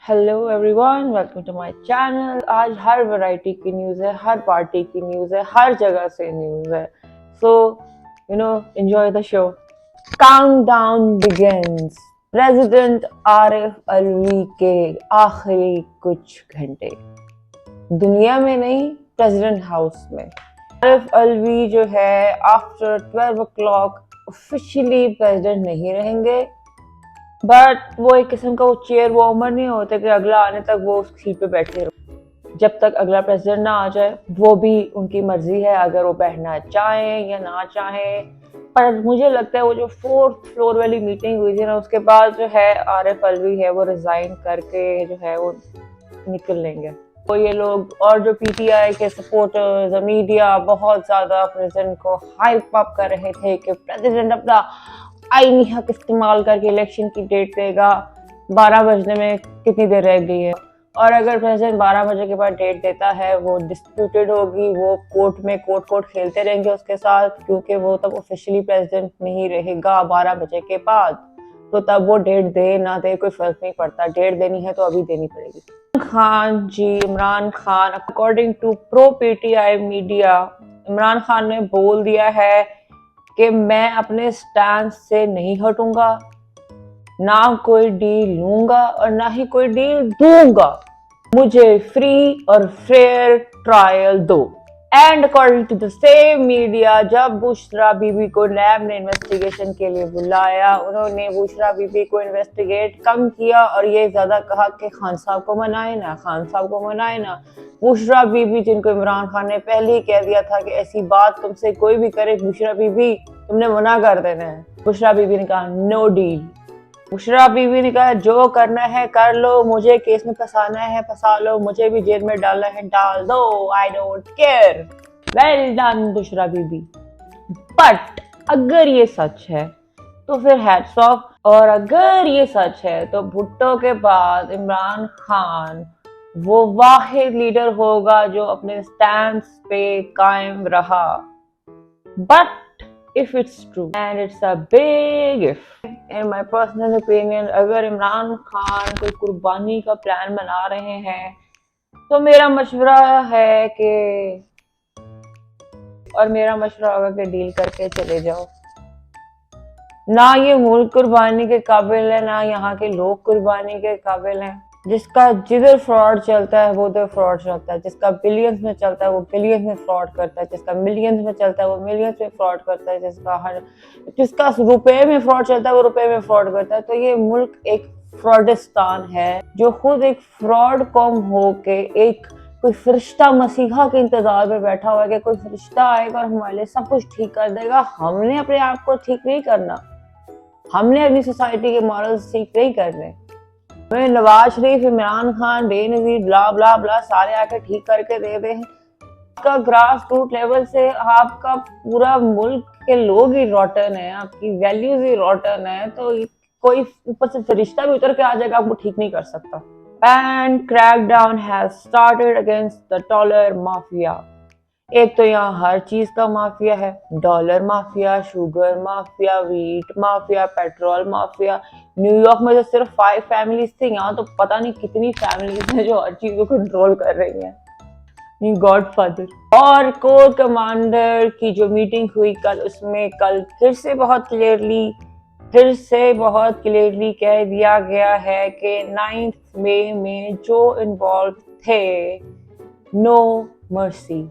Hello everyone, welcome to my channel. आज हर variety की न्यूज़ है, हर पार्टी की न्यूज़ है, हर जगह से न्यूज़ है। So enjoy the show. Countdown begins. President Arif Alvi के आखिरी कुछ घंटे दुनिया में नहीं, प्रेसिडेंट हाउस में। आरिफ अलवी जो है आफ्टर 12 o'clock ऑफिशियली प्रेसिडेंट नहीं रहेंगे, बट वो एक किस्म का वो चेयर वार्मर नहीं होते कि अगला आने तक वो उस सीट पे बैठे रहो। जब तक अगला प्रेसिडेंट ना आ जाए, वो भी उनकी मर्जी है अगर वो बैठना चाहें या ना चाहें। पर मुझे लगता है वो जो 4th फ्लोर वाली मीटिंग हुई थी ना, उसके बाद जो है आरिफ अलवी है वो रिजाइन करके जो है वो निकल लेंगे। तो ये लोग और जो पीटीआई के सपोर्टर्स, मीडिया बहुत ज्यादा प्रेसिडेंट को हाइप अप कर रहे थे कि प्रेसिडेंट अपना आईनी हक इस्तेमाल करके इलेक्शन की डेट देगा। 12 बजने में कितनी देर रह गई है, और अगर प्रेसिडेंट 12 बजे के बाद डेट देता है वो डिस्प्यूटेड होगी, वो कोर्ट में कोर्ट खेलते रहेंगे उसके साथ, क्योंकि वो तब ऑफिशियली प्रेसिडेंट नहीं रहेगा 12 बजे के बाद। तो तब वो डेट दे ना दे कोई फर्क नहीं पड़ता, डेट देनी है तो अभी देनी पड़ेगी। Khan ji, Imran Khan, according to pro PTI media, Imran Khan ने बोल दिया है कि मैं अपने स्टैंड से नहीं हटूंगा, ना कोई डील लूंगा और ना ही कोई डील दूंगा। मुझे फ्री और फेयर ट्रायल दो। And according to the same media, जब बुशरा बीबी को नैब ने इन्वेस्टिगेशन के लिए बुलाया, उन्होंने बुशरा बीबी को इन्वेस्टिगेट कम किया और ये ज्यादा कहा कि खान साहब को मनाए ना, खान साहब को मनाए ना। बुशरा बीबी, जिनको इमरान खान ने पहले ही कह दिया था कि ऐसी बात तुमसे कोई भी करे बुशरा बीबी तुमने मना कर देना है, बुशरा बीबी ने कहा नो डील। बुशरा बीवी ने कहा जो करना है कर लो, मुझे केस में फंसाना है फंसा लो, मुझे भी जेल में डालना है डाल दो, I don't care. Well done Bushra Bibi. But अगर ये सच है तो फिर हैट्स ऑफ, और अगर ये सच है तो भुट्टो के बाद इमरान खान वो वाहिद लीडर होगा जो अपने स्टैंड पे कायम रहा। But if it's true, and it's a big if, in my personal opinion, अगर इमरान खान कोई कुर्बानी का प्लान बना रहे हैं तो मेरा मशवरा है कि, और मेरा मशवरा होगा कि डील करके चले जाओ। ना ये मुल्क कुर्बानी के काबिल है, ना यहाँ के लोग कुर्बानी के काबिल हैं। जिसका जिधर फ्रॉड चलता है वो उधर फ्रॉड चलता है, जिसका बिलियंस में चलता है वो बिलियंस में फ्रॉड करता है, जिसका मिलियंस में चलता है वो मिलियंस में फ्रॉड करता है, जिसका रुपए में फ्रॉड चलता है वो रुपए में फ्रॉड करता है। तो ये मुल्क एक फ्रॉडिस्तान है जो खुद एक फ्रॉड कौम हो के एक कोई फरिश्ता मसीहा के इंतजार में बैठा हुआ है कि कोई फरिश्ता आएगा और हमारे लिए सब कुछ ठीक कर देगा। हमने अपने आप को ठीक नहीं करना, हमने अपनी सोसाइटी के मॉरल्स ठीक नहीं करने। नवाज शरीफ, इमरान खान, बेनजीर, ब्ला ब्ला ब्ला सारे आके ठीक करके दे दे। आपका ग्रास रूट लेवल से आपका पूरा मुल्क के लोग ही रॉटन है, आपकी वैल्यूज ही रॉटन है, तो कोई ऊपर से फरिश्ता भी उतर के आ जाएगा आपको ठीक नहीं कर सकता। And crackdown has started against the dollar mafia. एक तो यहाँ हर चीज का माफिया है, dollar mafia, sugar mafia, wheat mafia, petrol mafia. New York में तो सिर्फ 5 फैमिलीज थी, यहाँ तो पता नहीं कितनी फैमिलीज हैं जो हर चीज को कंट्रोल कर रही हैं। गॉडफादर। और कोर कमांडर की जो मीटिंग हुई कल, उसमें कल फिर से बहुत क्लियरली कह दिया गया है कि 9 मई में जो इन्वॉल्व थे, नो मर्सी।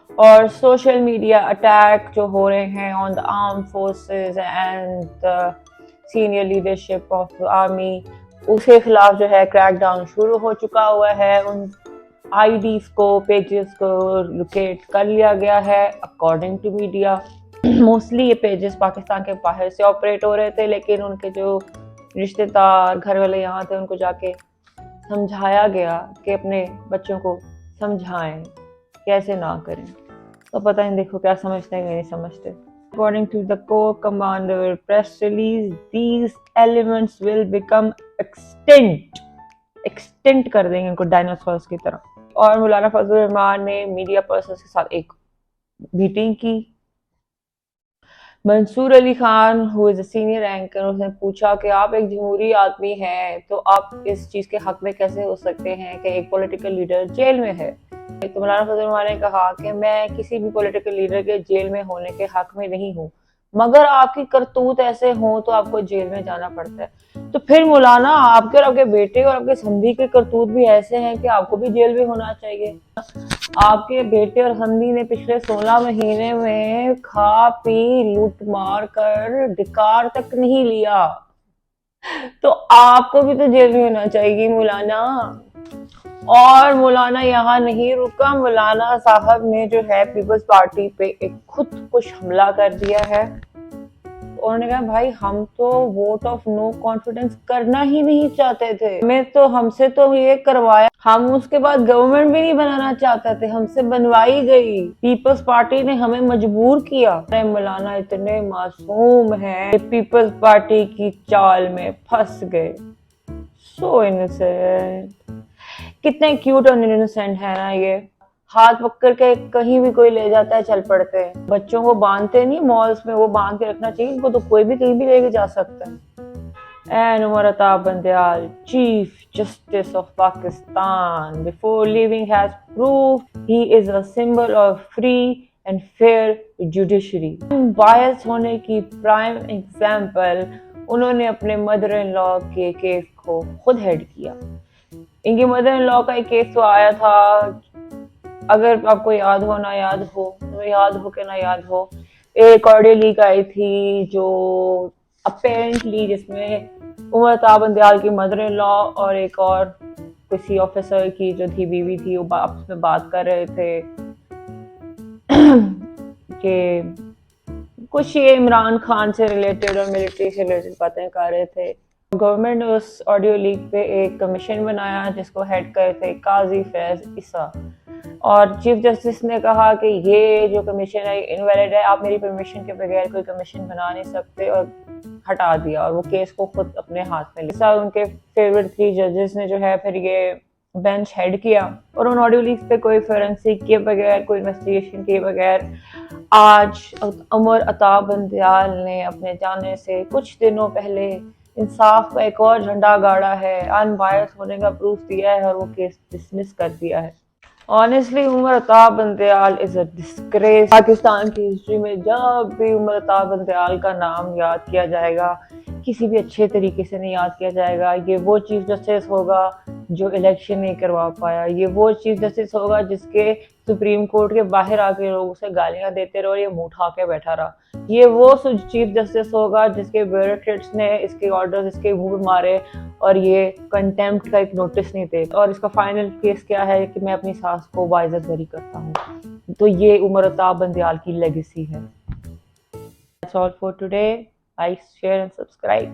और सोशल मीडिया अटैक जो हो रहे हैं on the arm forces and the senior leadership of army, उसके खिलाफ जो है क्रैकडाउन शुरू हो चुका हुआ है। उन आईडीज को, पेजेस को लोकेट कर लिया गया है अकॉर्डिंग टू मीडिया। मोस्टली ये पेजेस पाकिस्तान के बाहर से ऑपरेट हो रहे थे, लेकिन उनके जो रिश्तेदार घर वाले यहाँ थे उनको जाके समझाया गया कि अपने बच्चों को समझाएं कैसे ना करें। तो पता नहीं देखो क्या समझते हैं नहीं समझते। According to the Corps Commander press release, these elements will become extinct कर देंगे इनको डायनासोर्स की तरह। और मौलाना फजल रहमान ने मीडिया पर्सन के साथ एक मीटिंग की Mansoor Ali Khan who is a senior anchor, उसने पूछा कि आप एक जमहूरी आदमी हैं तो आप इस चीज के हक में कैसे हो सकते हैं कि एक पॉलिटिकल लीडर जेल में है। तो मौलाना फजल रहमान ने कहा कि मैं किसी भी पॉलिटिकल लीडर के जेल में होने के हक में नहीं हूँ, मगर आपकी करतूत ऐसे हो तो आपको जेल में जाना पड़ता है। तो फिर मौलाना आपके और आपके बेटे और आपके समधी के करतूत भी ऐसे हैं कि आपको भी जेल में होना चाहिए। आपके बेटे और समधी ने पिछले 16 महीने में खा पी लूट मार कर डिकार तक नहीं लिया, तो आपको भी तो जेल में होना चाहिए मौलाना। और मौलाना यहाँ नहीं रुका, मौलाना साहब ने जो है पीपल्स पार्टी पे एक खुद कुछ हमला कर दिया है। उन्होंने कहा भाई हम तो वोट ऑफ नो कॉन्फिडेंस करना ही नहीं चाहते थे, हमसे तो ये करवाया, हम उसके बाद गवर्नमेंट भी नहीं बनाना चाहते थे, हमसे बनवाई गई, पीपल्स पार्टी ने हमें मजबूर किया। मौलाना इतने मासूम हैं, पीपल्स पार्टी की चाल में फंस गए। सो इनोसेंट, कितने क्यूट और इनोसेंट है ना ये। हाथ पकड़ के कहीं भी कोई ले जाता है चल पड़ते हैं। बच्चों को बांधते नहीं मॉल्स में, वो बांध के रखना चाहिए, इनको तो कोई भी कहीं भी लेके जा सकता है। And Umar अताब Bandial, chief justice of Pakistan, before living has proved he is a symbol of free and fair judiciary. Bias होने की प्राइम एग्जाम्पल उन्होंने अपने मदर इन लॉ के केस को खुद हेड किया। इनकी मदर इन लॉ का एक केस तो आया था, अगर आपको याद हो ना याद हो, तो याद हो के ना याद हो, एक ऑडियो लीक आई थी जो अपेरेंटली जिसमें उमर अताब बंदयाल की मदर इन लॉ और एक और किसी ऑफिसर की जो थी बीवी थी, वो आपस में बात कर रहे थे कि कुछ ये इमरान खान से रिलेटेड और मिलिट्री से रिलेटेड बातें कर रहे थे। गवर्नमेंट ने उस ऑडियो लीक पे एक कमीशन बनाया जिसको हेड करे थे काजी फैज ईसा, और चीफ जस्टिस ने कहा कि ये जो कमीशन है इनवैलिड है, आप मेरी परमिशन के बगैर कोई कमीशन बना नहीं सकते, और हटा दिया और वो केस को खुद अपने हाथ में लिया। उनके फेवरेट 3 जजेस ने जो है फिर ये बेंच हेड किया, और उन ऑडियो लीक्स पे कोई फोरेंसिक के बगैर, कोई इन्वेस्टिगेशन के बगैर आज उमर अताब बंदयाल ने अपने जाने से कुछ दिनों पहले इंसाफ का एक और झंडा गाड़ा है, अनबायस होने का प्रूफ दिया है और वो केस डिसमिस कर दिया है। Honestly Umar अताब Bandial is a disgrace. Pakistan की हिस्ट्री में जब भी उमर अताब बंदयाल का नाम याद किया जाएगा, किसी भी अच्छे तरीके से नहीं याद किया जाएगा। ये वो चीफ जस्टिस होगा जो इलेक्शन नहीं करवा पाया, ये वो चीफ जस्टिस होगा जिसके सुप्रीम कोर्ट के बाहर आके लोग उसे गालियां देते रहे और ये मुंह उठा के बैठा रहा, ये वो चीफ जस्टिस होगा जिसके ब्यूरोक्रेट्स ने इसके ऑर्डर्स इसके मुंह पे मारे और ये कंटेम्प्ट का एक नोटिस नहीं थे। और इसका फाइनल केस क्या है कि मैं अपनी सास को बाइज्जत बरी करता हूँ। तो ये उमर अताब बंदयाल की लेगेसी है। That's all for today. Like, share and subscribe.